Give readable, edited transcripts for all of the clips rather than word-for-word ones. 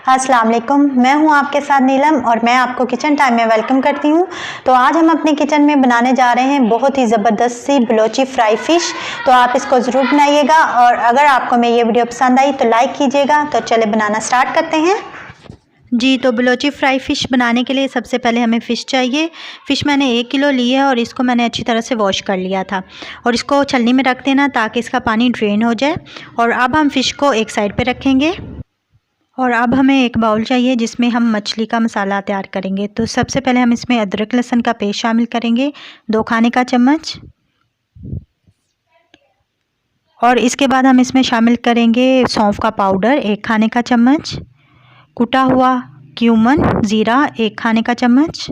अस्सलाम वालेकुम, मैं हूं आपके साथ नीलम और मैं आपको किचन टाइम में वेलकम करती हूं। तो आज हम अपने किचन में बनाने जा रहे हैं बहुत ही ज़बरदस्त सी बलोची फ्राई फ़िश। तो आप इसको ज़रूर बनाइएगा और अगर आपको मेरी ये वीडियो पसंद आई तो लाइक कीजिएगा। तो चले बनाना स्टार्ट करते हैं। जी, तो बलोची फ्राई फ़िश बनाने के लिए सबसे पहले हमें फ़िश चाहिए। फ़िश मैंने 1 किलो ली है और इसको मैंने अच्छी तरह से वॉश कर लिया था और इसको छलनी में रख देना ताकि इसका पानी ड्रेन हो जाए। और अब हम फ़िश को एक साइड पे रखेंगे और अब हमें एक बाउल चाहिए जिसमें हम मछली का मसाला तैयार करेंगे। तो सबसे पहले हम इसमें अदरक लहसुन का पेस्ट शामिल करेंगे 2 खाने का चम्मच, और इसके बाद हम इसमें शामिल करेंगे सौंफ का पाउडर 1 खाने का चम्मच, कुटा हुआ क्यूमन ज़ीरा 1 खाने का चम्मच,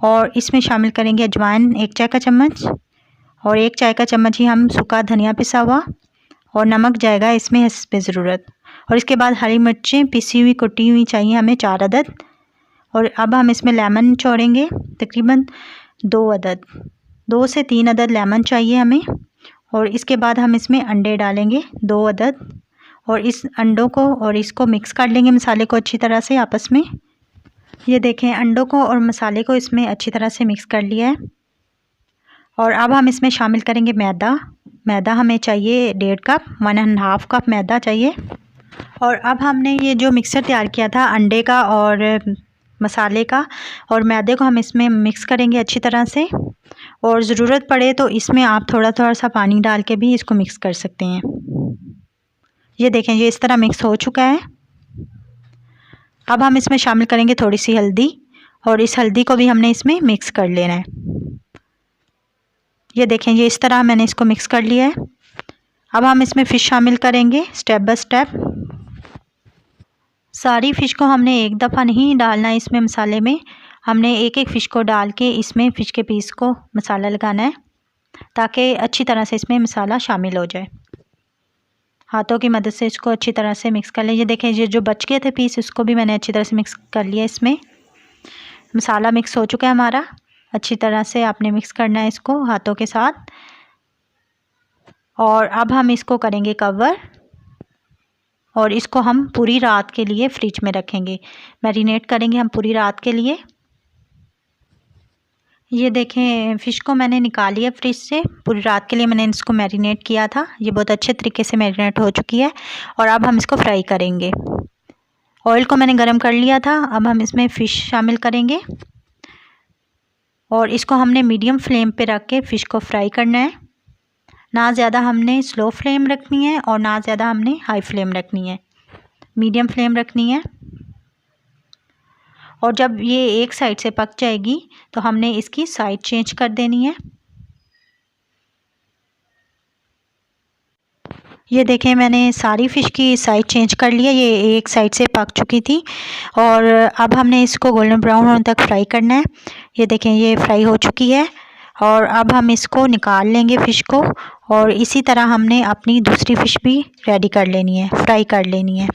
और इसमें शामिल करेंगे अजवाइन 1 चाय का चम्मच, और 1 चाय का चम्मच ही हम सूखा धनिया पिसा हुआ, और नमक जाएगा इसमें हस्बे ज़रूरत। और इसके बाद हरी मिर्चें पिसी हुई कुटी हुई चाहिए हमें 4 अदद। और अब हम इसमें लेमन निचोड़ेंगे तकरीबन 2 अदद, 2 से 3 अदद लेमन चाहिए हमें। और इसके बाद हम इसमें अंडे डालेंगे 2 अदद, और इस अंडों को और इसको मिक्स कर लेंगे मसाले को अच्छी तरह से आपस में। ये देखें, अंडों को और मसाले को इसमें अच्छी तरह से मिक्स कर लिया है। और अब हम इसमें शामिल करेंगे मैदा हमें चाहिए 1.5 कप, 1.5 कप मैदा चाहिए। और अब हमने ये जो मिक्सचर तैयार किया था अंडे का और मसाले का और मैदे को हम इसमें मिक्स करेंगे अच्छी तरह से, और ज़रूरत पड़े तो इसमें आप थोड़ा थोड़ा सा पानी डाल के भी इसको मिक्स कर सकते हैं। ये देखें, ये इस तरह मिक्स हो चुका है। अब हम इसमें शामिल करेंगे थोड़ी सी हल्दी, और इस हल्दी को भी हमने इसमें मिक्स कर लेना है। ये देखें, ये इस तरह मैंने इसको मिक्स कर लिया है। अब हम इसमें फ़िश शामिल करेंगे स्टेप बाय स्टेप। सारी फ़िश को हमने एक दफ़ा नहीं डालना है इसमें मसाले में, हमने एक एक फ़िश को डाल के इसमें फ़िश के पीस को मसाला लगाना है ताकि अच्छी तरह से इसमें मसाला शामिल हो जाए। हाथों की मदद से इसको अच्छी तरह से मिक्स कर लें। ये देखें, ये जो बच गए थे पीस उसको भी मैंने अच्छी तरह से मिक्स कर लिया। इसमें मसाला मिक्स हो चुका है हमारा। अच्छी तरह से आपने मिक्स करना है इसको हाथों के साथ। और अब हम इसको करेंगे कवर, और इसको हम पूरी रात के लिए फ्रिज में रखेंगे, मैरिनेट करेंगे हम पूरी रात के लिए। ये देखें, फ़िश को मैंने निकाली है फ्रिज से, पूरी रात के लिए मैंने इसको मैरिनेट किया था। ये बहुत अच्छे तरीके से मैरिनेट हो चुकी है। और अब हम इसको फ्राई करेंगे। ऑयल को मैंने गरम कर लिया था। अब हम इसमें फ़िश शामिल करेंगे और इसको हमने मीडियम फ्लेम पे रख के फ़िश को फ्राई करना है। ना ज़्यादा हमने स्लो फ्लेम रखनी है और ना ज़्यादा हमने हाई फ्लेम रखनी है, मीडियम फ्लेम रखनी है। और जब ये एक साइड से पक जाएगी तो हमने इसकी साइड चेंज कर देनी है। ये देखें, मैंने सारी फ़िश की साइड चेंज कर लिया, ये एक साइड से पक चुकी थी। और अब हमने इसको गोल्डन ब्राउन होने तक फ्राई करना है। ये देखें, ये फ्राई हो चुकी है। और अब हम इसको निकाल लेंगे फ़िश को, और इसी तरह हमने अपनी दूसरी फ़िश भी रेडी कर लेनी है, फ्राई कर लेनी है।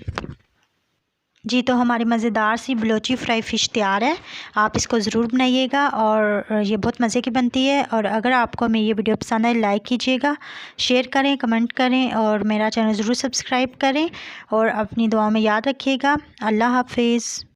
जी, तो हमारी मज़ेदार सी बलोची फ्राई फ़िश तैयार है। आप इसको ज़रूर बनाइएगा और ये बहुत मज़े की बनती है। और अगर आपको मेरी ये वीडियो पसंद आए लाइक कीजिएगा, शेयर करें, कमेंट करें और मेरा चैनल ज़रूर सब्सक्राइब करें। और अपनी दुआओं में याद रखिएगा। अल्लाह हाफ़िज़।